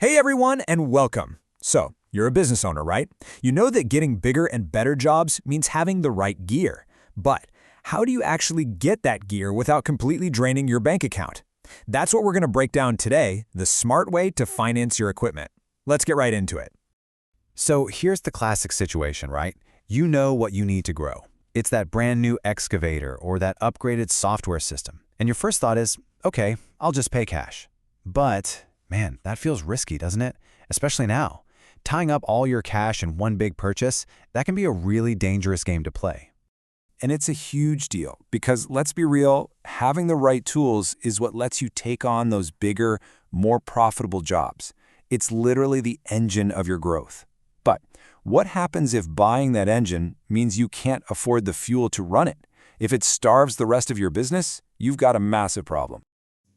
Hey everyone, and welcome. So, you're a business owner, right? You know that getting bigger and better jobs means having the right gear. But how do you actually get that gear without completely draining your bank account? That's what we're going to break down today, the smart way to finance your equipment. Let's get right into it. So here's the classic situation, right? You know what you need to grow. It's that brand new excavator or that upgraded software system. And your first thought is, okay, I'll just pay cash. But man, that feels risky, doesn't it? Especially now. Tying up all your cash in one big purchase, that can be a really dangerous game to play. And it's a huge deal because let's be real, having the right tools is what lets you take on those bigger, more profitable jobs. It's literally the engine of your growth. But what happens if buying that engine means you can't afford the fuel to run it? If it starves the rest of your business, you've got a massive problem.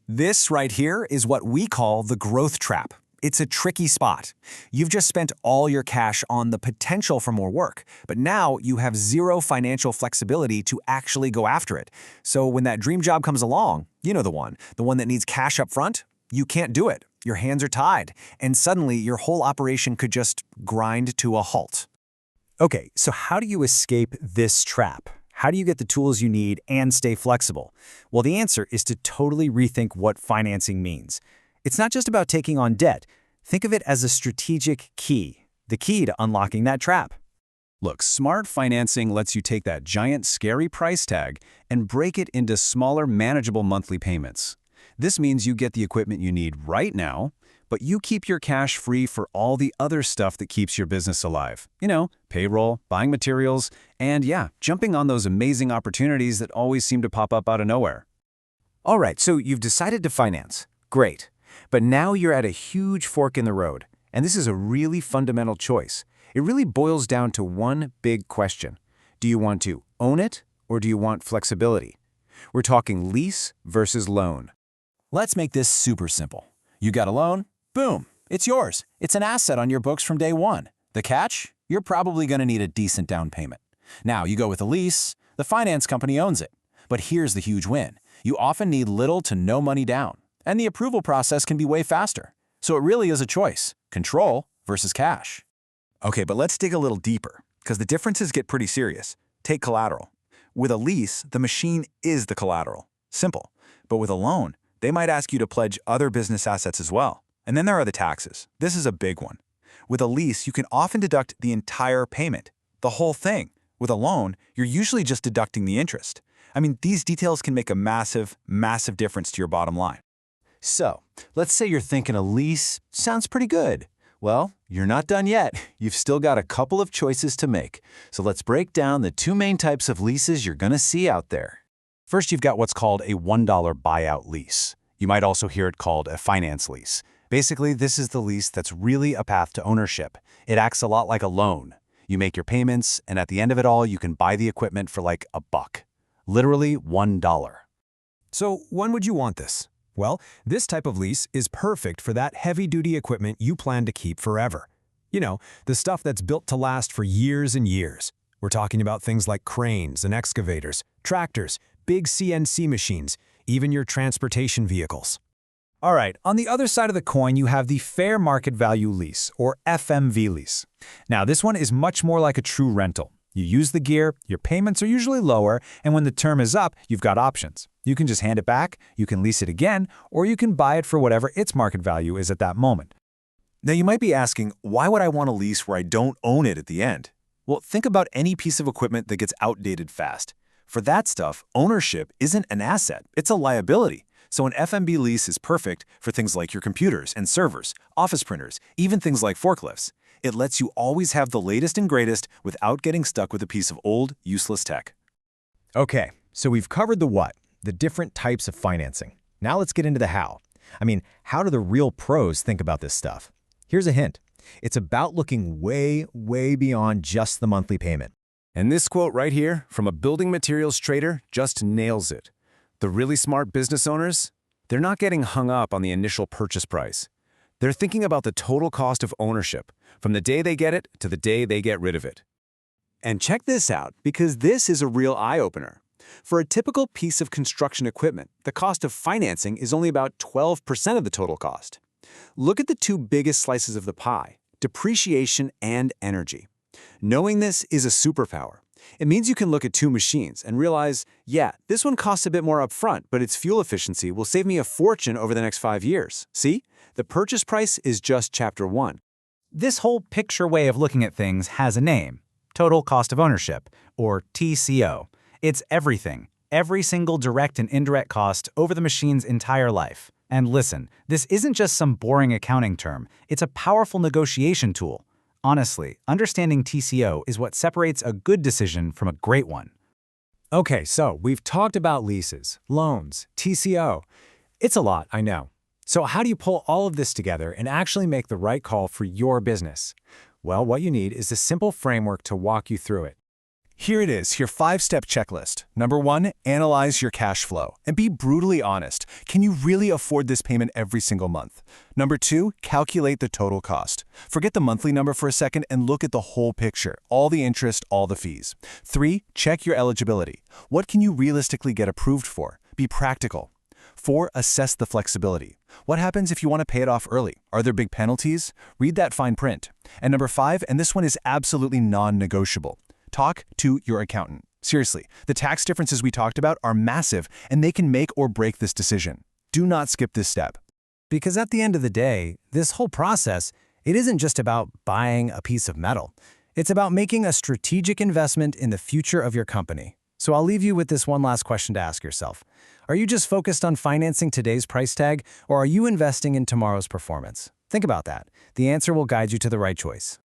This right here is what we call the growth trap. It's a tricky spot. You've just spent all your cash on the potential for more work, but now you have zero financial flexibility to actually go after it. So when that dream job comes along, you know the one that needs cash up front, you can't do it. Your hands are tied, and suddenly your whole operation could just grind to a halt. Okay, so how do you escape this trap? How do you get the tools you need and stay flexible? Well, the answer is to totally rethink what financing means. It's not just about taking on debt. Think of it as a strategic key, the key to unlocking that trap. Look, smart financing lets you take that giant, scary price tag and break it into smaller, manageable monthly payments. This means you get the equipment you need right now, but you keep your cash free for all the other stuff that keeps your business alive. You know, payroll, buying materials, and yeah, jumping on those amazing opportunities that always seem to pop up out of nowhere. All right, so you've decided to finance. Great. But now you're at a huge fork in the road, and this is a really fundamental choice. It really boils down to one big question. Do you want to own it, or do you want flexibility? We're talking lease versus loan. Let's make this super simple. You got a loan? Boom, it's yours. It's an asset on your books from day one. The catch? You're probably going to need a decent down payment. Now, you go with a lease, the finance company owns it. But here's the huge win. You often need little to no money down, and the approval process can be way faster. So it really is a choice, control versus cash. Okay, but let's dig a little deeper, because the differences get pretty serious. Take collateral. With a lease, the machine is the collateral. Simple. But with a loan, they might ask you to pledge other business assets as well. And then there are the taxes. This is a big one. With a lease, you can often deduct the entire payment, the whole thing. With a loan, you're usually just deducting the interest. I mean, these details can make a massive, massive difference to your bottom line. So, let's say you're thinking a lease sounds pretty good. Well, you're not done yet. You've still got a couple of choices to make. So let's break down the two main types of leases you're going to see out there. First, you've got what's called a $1 buyout lease. You might also hear it called a finance lease. Basically, this is the lease that's really a path to ownership. It acts a lot like a loan. You make your payments, and at the end of it all, you can buy the equipment for like $1. Literally $1. So when would you want this? Well, this type of lease is perfect for that heavy-duty equipment you plan to keep forever. You know, the stuff that's built to last for years and years. We're talking about things like cranes and excavators, tractors, big CNC machines, even your transportation vehicles. All right, on the other side of the coin, you have the fair market value lease, or FMV lease. Now, this one is much more like a true rental. You use the gear, your payments are usually lower, and when the term is up, you've got options. You can just hand it back, you can lease it again, or you can buy it for whatever its market value is at that moment. Now, you might be asking, why would I want a lease where I don't own it at the end? Well, think about any piece of equipment that gets outdated fast. For that stuff, ownership isn't an asset, it's a liability. So an FMB lease is perfect for things like your computers and servers, office printers, even things like forklifts. It lets you always have the latest and greatest without getting stuck with a piece of old, useless tech. Okay, so we've covered the what, the different types of financing. Now let's get into the how. I mean, how do the real pros think about this stuff? Here's a hint. It's about looking way, way beyond just the monthly payment. And this quote right here from a building materials trader just nails it. The really smart business owners, they're not getting hung up on the initial purchase price. They're thinking about the total cost of ownership, from the day they get it to the day they get rid of it. And check this out, because this is a real eye-opener. For a typical piece of construction equipment, the cost of financing is only about 12% of the total cost. Look at the two biggest slices of the pie, depreciation and energy. Knowing this is a superpower. It means you can look at two machines and realize, yeah, this one costs a bit more upfront, but its fuel efficiency will save me a fortune over the next 5 years. See? The purchase price is just chapter 1. This whole picture way of looking at things has a name, total cost of ownership, or TCO. It's everything, every single direct and indirect cost over the machine's entire life. And listen, this isn't just some boring accounting term, it's a powerful negotiation tool. Honestly, understanding TCO is what separates a good decision from a great one. Okay, so we've talked about leases, loans, TCO. It's a lot, I know. So how do you pull all of this together and actually make the right call for your business? Well, what you need is a simple framework to walk you through it. Here it is, your 5-step checklist. Number 1, analyze your cash flow and be brutally honest. Can you really afford this payment every single month? Number 2, calculate the total cost. Forget the monthly number for a second and look at the whole picture, all the interest, all the fees. 3, check your eligibility. What can you realistically get approved for? Be practical. 4, assess the flexibility. What happens if you want to pay it off early? Are there big penalties? Read that fine print. And number 5, and this one is absolutely non-negotiable. Talk to your accountant. Seriously, the tax differences we talked about are massive, and they can make or break this decision. Do not skip this step. Because at the end of the day, this whole process, it isn't just about buying a piece of metal. It's about making a strategic investment in the future of your company. So I'll leave you with this one last question to ask yourself. Are you just focused on financing today's price tag, or are you investing in tomorrow's performance? Think about that. The answer will guide you to the right choice.